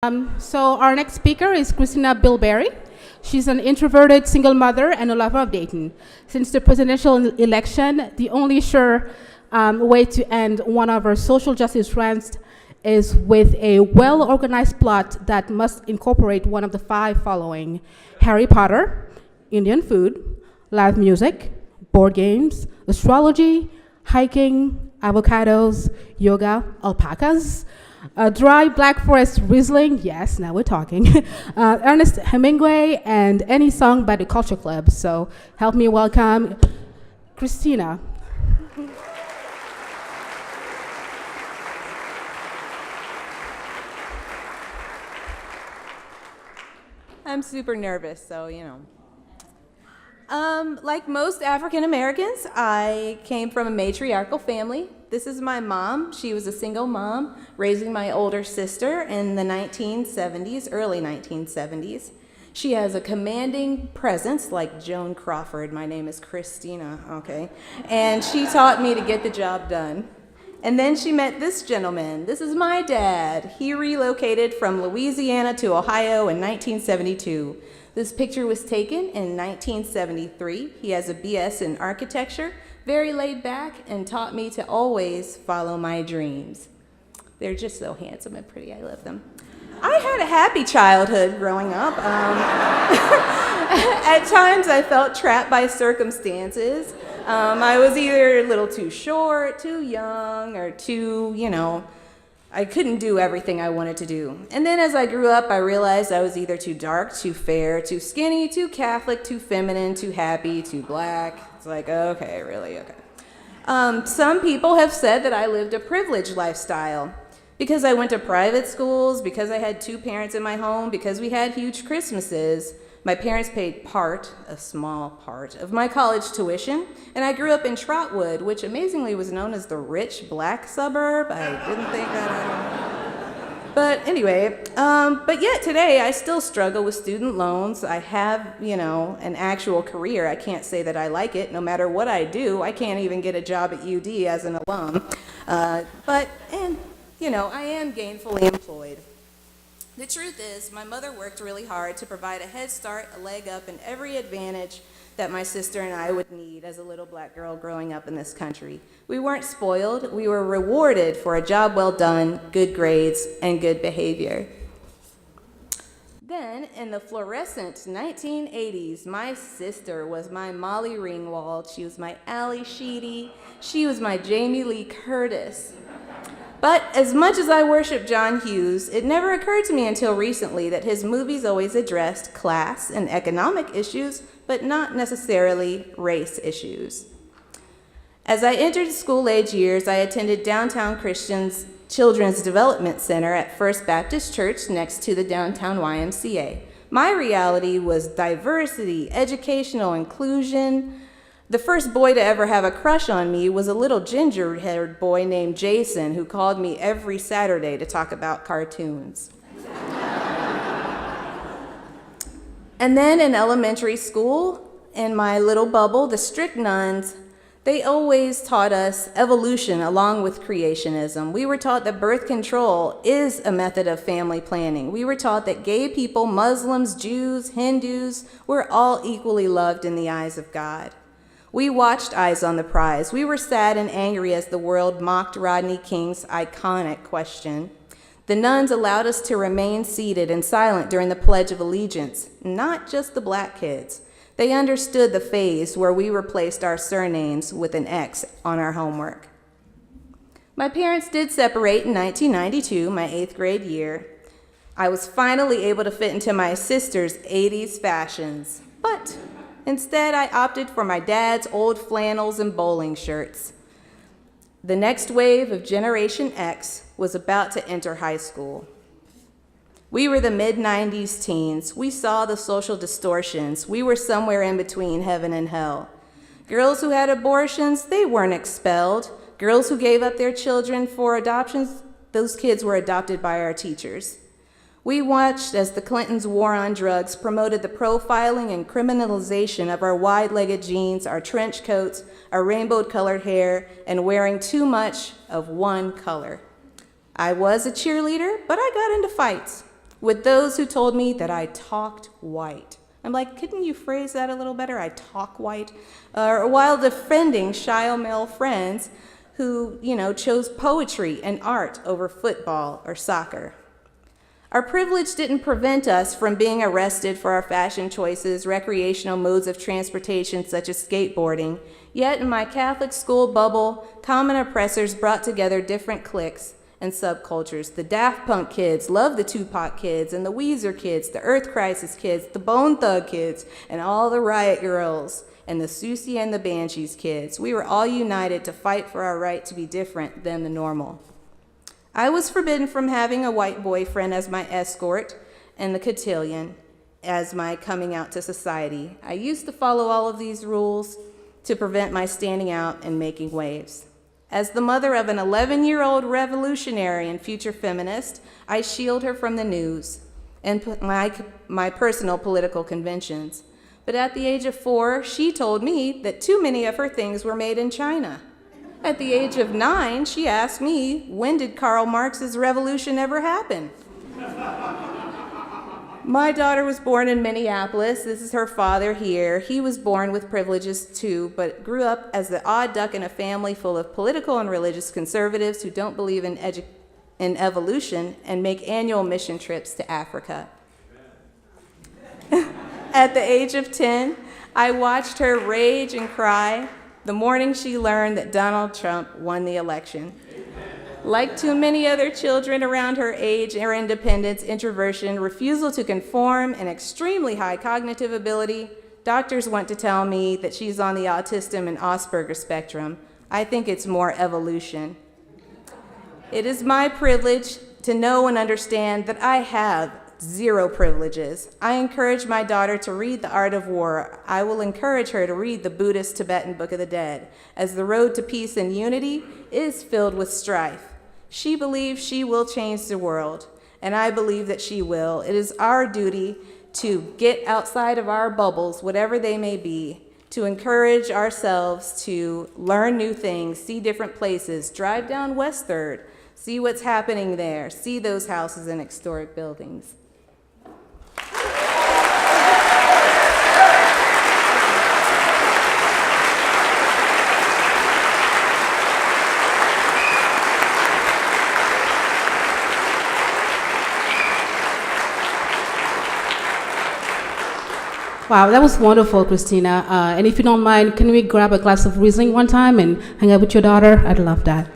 So our next speaker is Kristina Bilberry. She's an introverted single mother and a lover of Dayton. Since the presidential election, the only sure way to end one of our social justice rants is with a well-organized plot that must incorporate one of the five following: Harry Potter, Indian food, live music, board games, astrology, hiking, avocados, yoga, alpacas, dry Black Forest Riesling, yes, now we're talking, Ernest Hemingway, and any song by the Culture Club. So help me welcome Kristina. I'm super nervous, so like most African Americans, I came from a matriarchal family. This is my mom. She was a single mom raising my older sister in the 1970s, early 1970s. She has a commanding presence like Joan Crawford. My name is Kristina, okay? And she taught me to get the job done. And then she met this gentleman. This is my dad. He relocated from Louisiana to Ohio in 1972. This picture was taken in 1973. He has a BS in architecture, very laid back, and taught me to always follow my dreams. They're just so handsome and pretty. I love them. I had a happy childhood growing up. At times I felt trapped by circumstances. I was either a little too short, too young, or too, I couldn't do everything I wanted to do. And then as I grew up, I realized I was either too dark, too fair, too skinny, too Catholic, too feminine, too happy, too black. It's like, okay, really, okay. Some people have said that I lived a privileged lifestyle because I went to private schools, because I had two parents in my home, because we had huge Christmases. My parents paid a small part, of my college tuition, and I grew up in Trotwood, which amazingly was known as the rich black suburb. I didn't think that. But anyway, but yet today I still struggle with student loans. I have, an actual career. I can't say that I like it. No matter what I do, I can't even get a job at UD as an alum. I am gainfully employed. The truth is, my mother worked really hard to provide a head start, a leg up, and every advantage that my sister and I would need as a little black girl growing up in this country. We weren't spoiled. We were rewarded for a job well done, good grades, and good behavior. Then, in the fluorescent 1980s, my sister was my Molly Ringwald. She was my Ally Sheedy. She was my Jamie Lee Curtis. But as much as I worship John Hughes, it never occurred to me until recently that his movies always addressed class and economic issues, but not necessarily race issues. As I entered school-age years, I attended Downtown Christian's Children's Development Center at First Baptist Church next to the downtown YMCA. My reality was diversity, educational inclusion. The first boy to ever have a crush on me was a little ginger-haired boy named Jason who called me every Saturday to talk about cartoons. And then in elementary school, in my little bubble, the strict nuns, they always taught us evolution along with creationism. We were taught that birth control is a method of family planning. We were taught that gay people, Muslims, Jews, Hindus, were all equally loved in the eyes of God. We watched Eyes on the Prize. We were sad and angry as the world mocked Rodney King's iconic question. The nuns allowed us to remain seated and silent during the Pledge of Allegiance, not just the black kids. They understood the phase where we replaced our surnames with an X on our homework. My parents did separate in 1992, my 8th grade year. I was finally able to fit into my sister's 80s fashions, but instead, I opted for my dad's old flannels and bowling shirts. The next wave of Generation X was about to enter high school. We were the mid-90s teens. We saw the social distortions. We were somewhere in between heaven and hell. Girls who had abortions, they weren't expelled. Girls who gave up their children for adoptions, those kids were adopted by our teachers. We watched as the Clintons' war on drugs promoted the profiling and criminalization of our wide-legged jeans, our trench coats, our rainbow-colored hair, and wearing too much of one color. I was a cheerleader, but I got into fights. with those who told me that I talked white. I'm like, couldn't you phrase that a little better? I talk white. While defending shy male friends who, chose poetry and art over football or soccer. Our privilege didn't prevent us from being arrested for our fashion choices, recreational modes of transportation such as skateboarding. Yet in my Catholic school bubble, common oppressors brought together different cliques and subcultures. The Daft Punk kids loved the Tupac kids, and the Weezer kids, the Earth Crisis kids, the Bone Thug kids, and all the Riot Girls, and the Susie and the Banshees kids. We were all united to fight for our right to be different than the normal. I was forbidden from having a white boyfriend as my escort and the cotillion as my coming out to society. I used to follow all of these rules to prevent my standing out and making waves. As the mother of an 11-year-old revolutionary and future feminist, I shield her from the news and my personal political conventions. But at the age of 4, she told me that too many of her things were made in China. At the age of 9, she asked me, when did Karl Marx's revolution ever happen? My daughter was born in Minneapolis. This is her father here. He was born with privileges too, but grew up as the odd duck in a family full of political and religious conservatives who don't believe in evolution and make annual mission trips to Africa. At the age of 10, I watched her rage and cry the morning she learned that Donald Trump won the election. Like too many other children around her age, her independence, introversion, refusal to conform, and extremely high cognitive ability, doctors want to tell me that she's on the autism and Asperger spectrum. I think it's more evolution. It is my privilege to know and understand that I have 0 privileges. I encourage my daughter to read The Art of War. I will encourage her to read the Buddhist Tibetan Book of the Dead, as the road to peace and unity is filled with strife. She believes she will change the world, and I believe that she will. It is our duty to get outside of our bubbles, whatever they may be, to encourage ourselves to learn new things, see different places, drive down West 3rd, see what's happening there, see those houses and historic buildings. Wow, that was wonderful, Kristina. And if you don't mind, can we grab a glass of Riesling one time and hang out with your daughter? I'd love that.